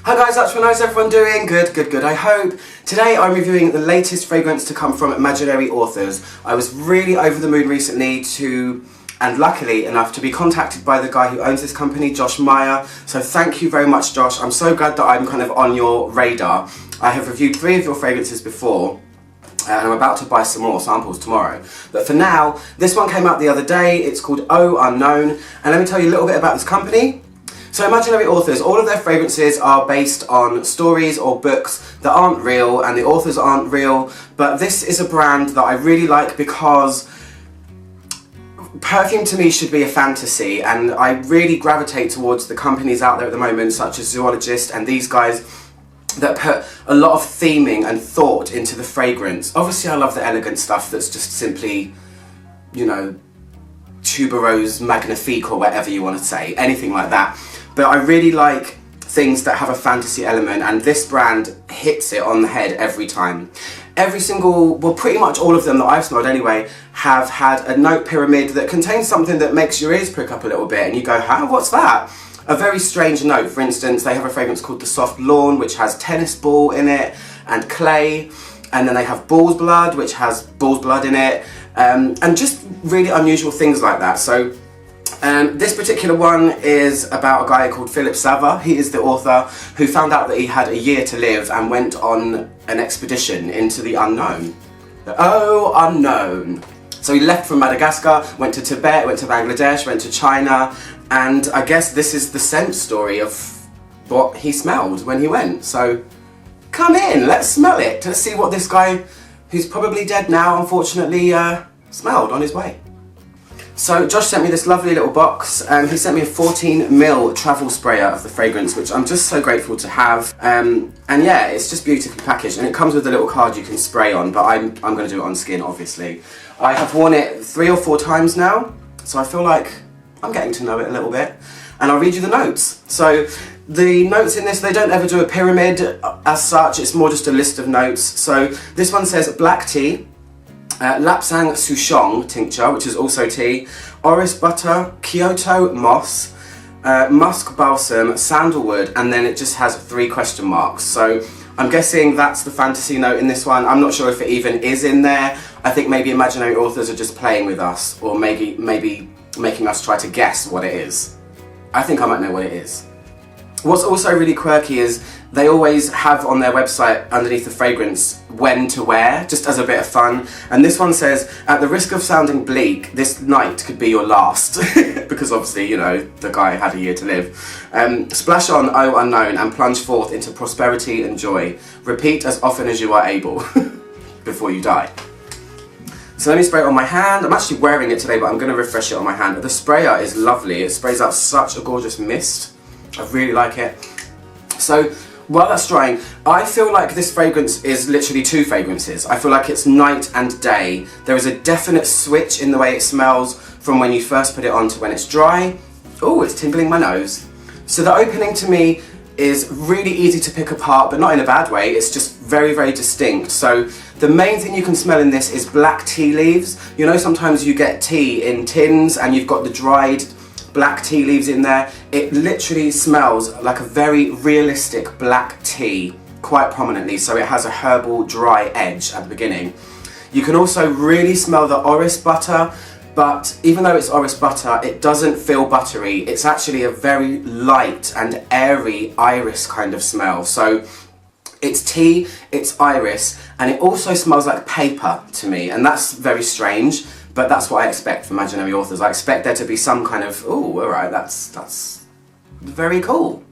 Hi guys, how's everyone doing? Good. I hope. Today I'm reviewing the latest fragrance to come from Imaginary Authors. I was really over the moon recently and luckily enough to be contacted by the guy who owns this company, Josh Meyer. So thank you very much, Josh. I'm so glad that I'm kind of on your radar. I have reviewed 3 of your fragrances before, and I'm about to buy some more samples tomorrow. But for now, this one came out the other day. It's called Oh Unknown, and let me tell you a little bit about this company. So Imaginary Authors, all of their fragrances are based on stories or books that aren't real, and the authors aren't real, but this is a brand that I really like because perfume to me should be a fantasy, and I really gravitate towards the companies out there at the moment, such as Zoologist and these guys, that put a lot of theming and thought into the fragrance. Obviously I love the elegant stuff that's just simply, you know, tuberose magnifique or whatever you want to say, anything like that. But I really like things that have a fantasy element, and this brand hits it on the head every time. Every single, well pretty much all of them that I've smelled anyway, have had a note pyramid that contains something that makes your ears prick up a little bit and you go, huh, what's that? A very strange note. For instance, they have a fragrance called The Soft Lawn, which has tennis ball in it and clay, and then they have bull's blood, which has bull's blood in it, and just really unusual things like that. So this particular one is about a guy called Philip Sava. He is the author who found out that he had a year to live and went on an expedition into the unknown. The unknown. So he left from Madagascar, went to Tibet, went to Bangladesh, went to China, and I guess this is the scent story of what he smelled when he went. So come in, let's smell it. Let's see what this guy, who's probably dead now, unfortunately, smelled on his way. So Josh sent me this lovely little box. He sent me a 14ml travel sprayer of the fragrance, which I'm just so grateful to have. And yeah, it's just beautifully packaged, and it comes with a little card you can spray on, but I'm going to do it on skin, obviously. I have worn it 3 or 4 times now, so I feel like I'm getting to know it a little bit. And I'll read you the notes. So the notes in this, they don't ever do a pyramid as such, it's more just a list of notes. So this one says black tea, Lapsang Souchong tincture, which is also tea, orris butter, Kyoto moss, musk balsam, sandalwood, and then it just has 3 question marks. So I'm guessing that's the fantasy note in this one. I'm not sure if it even is in there. I think maybe Imaginary Authors are just playing with us, or maybe making us try to guess what it is. I think I might know what it is. What's also really quirky is they always have on their website underneath the fragrance when to wear, just as a bit of fun. And this one says, at the risk of sounding bleak, this night could be your last. Because obviously, you know, the guy had a year to live. Splash on Oh Unknown and plunge forth into prosperity and joy. Repeat as often as you are able before you die. So let me spray it on my hand. I'm actually wearing it today, but I'm going to refresh it on my hand. The sprayer is lovely. It sprays out such a gorgeous mist. I really like it. So while that's drying, I feel like this fragrance is literally 2 fragrances. I feel like it's night and day. There is a definite switch in the way it smells from when you first put it on to when it's dry. Oh, it's tingling my nose. So the opening to me is really easy to pick apart, but not in a bad way. It's just very, very distinct. So the main thing you can smell in this is black tea leaves. You know, sometimes you get tea in tins and you've got the dried black tea leaves in there. It literally smells like a very realistic black tea, quite prominently, so it has a herbal dry edge at the beginning. You can also really smell the orris butter, but even though it's orris butter, it doesn't feel buttery. It's actually a very light and airy iris kind of smell. So it's tea, it's iris, and it also smells like paper to me, and that's very strange. But that's what I expect from Imaginary Authors. I expect there to be some kind of, oh, alright, that's very cool.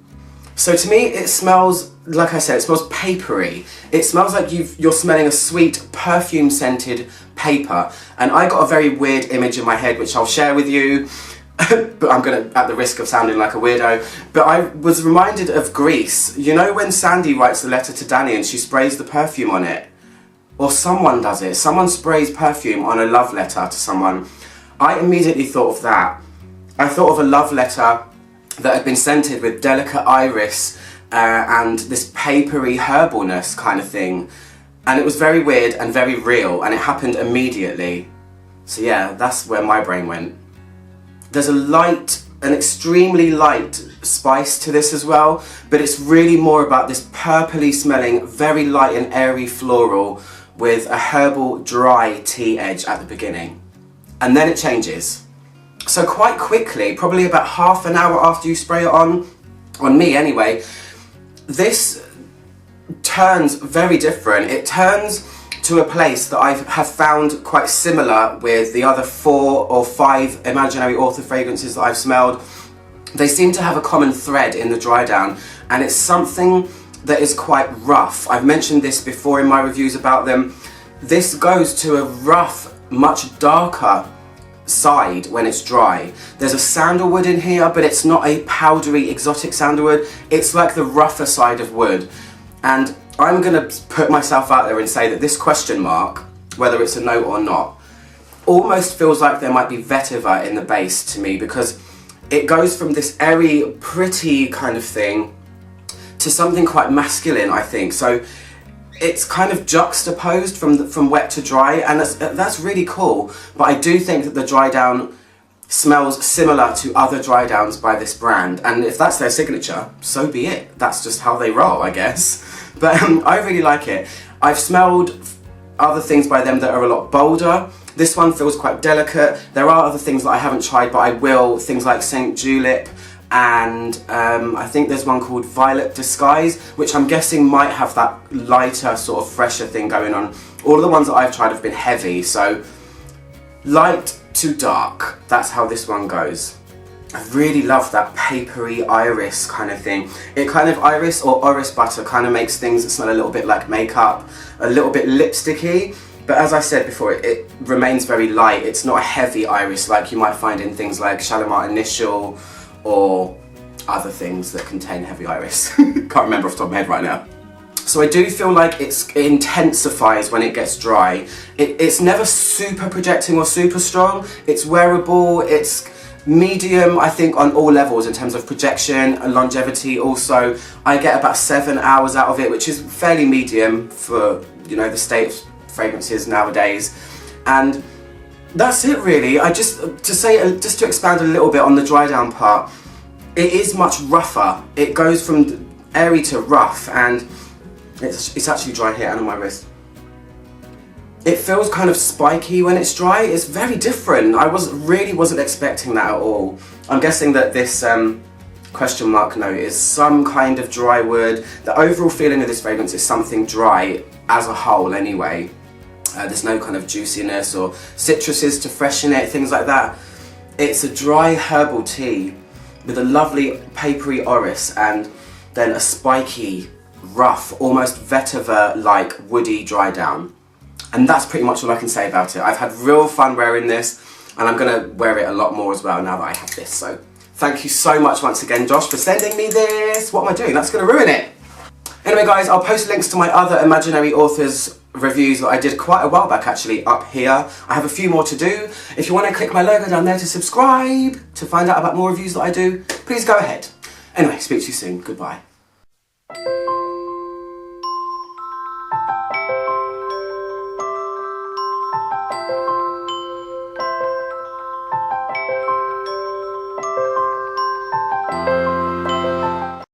So to me, it smells, like I said, it smells papery. It smells like you're smelling a sweet, perfume-scented paper. And I got a very weird image in my head, which I'll share with you, but I'm gonna, at the risk of sounding like a weirdo, but I was reminded of Grease. You know when Sandy writes the letter to Danny and she sprays the perfume on it? Or someone does it. Someone sprays perfume on a love letter to someone. I immediately thought of that. I thought of a love letter that had been scented with delicate iris and this papery herbalness kind of thing. And it was very weird and very real, and it happened immediately. So yeah, that's where my brain went. There's a light, an extremely light spice to this as well, but it's really more about this purpley smelling, very light and airy floral with a herbal dry tea edge at the beginning. And then it changes. So quite quickly, probably about half an hour after you spray it on me anyway, this turns very different. It turns to a place that I have found quite similar with the other 4 or 5 imaginary author fragrances that I've smelled. They seem to have a common thread in the dry down, and it's something that is quite rough. I've mentioned this before in my reviews about them. This goes to a rough, much darker side when it's dry. There's a sandalwood in here, but it's not a powdery exotic sandalwood. It's like the rougher side of wood. And I'm gonna put myself out there and say that this question mark, whether it's a note or not, almost feels like there might be vetiver in the base to me, because it goes from this airy, pretty kind of thing to something quite masculine, I think. So it's kind of juxtaposed from wet to dry, and that's really cool. But I do think that the dry down smells similar to other dry downs by this brand, and if that's their signature, so be it. That's just how they roll, I guess. But I really like it. I've smelled other things by them that are a lot bolder. This one feels quite delicate. There are other things that I haven't tried, but I will. Things like Saint Julep, and I think there's one called Violet Disguise, which I'm guessing might have that lighter, sort of fresher thing going on. All of the ones that I've tried have been heavy, so light to dark. That's how this one goes. I really love that papery iris kind of thing. It kind of, iris or orris butter kind of makes things that smell a little bit like makeup, a little bit lipsticky, but as I said before, it remains very light. It's not a heavy iris like you might find in things like Shalimar Initial or other things that contain heavy iris. Can't remember off the top of my head right now. So I do feel like it intensifies when it gets dry. It's never super projecting or super strong. It's wearable, it's medium, I think, on all levels in terms of projection and longevity. Also, I get about 7 hours out of it, which is fairly medium for, you know, the state of fragrances nowadays. And that's it really. Just to expand a little bit on the dry down part, it is much rougher. It goes from airy to rough, and it's actually dry here and on my wrist. It feels kind of spiky when it's dry. It's very different. I really wasn't expecting that at all. I'm guessing that this question mark note is some kind of dry wood. The overall feeling of this fragrance is something dry as a whole anyway. There's no kind of juiciness or citruses to freshen it, things like that. It's a dry herbal tea with a lovely papery orris and then a spiky, rough, almost vetiver-like woody dry down. And that's pretty much all I can say about it. I've had real fun wearing this, and I'm gonna wear it a lot more as well now that I have this. So thank you so much once again, Josh, for sending me this. What am I doing? That's gonna ruin it. Anyway guys, I'll post links to my other imaginary authors reviews that I did quite a while back actually up here. I have a few more to do. If you want to click my logo down there to subscribe to find out about more reviews that I do, please go ahead. Anyway, speak to you soon. Goodbye.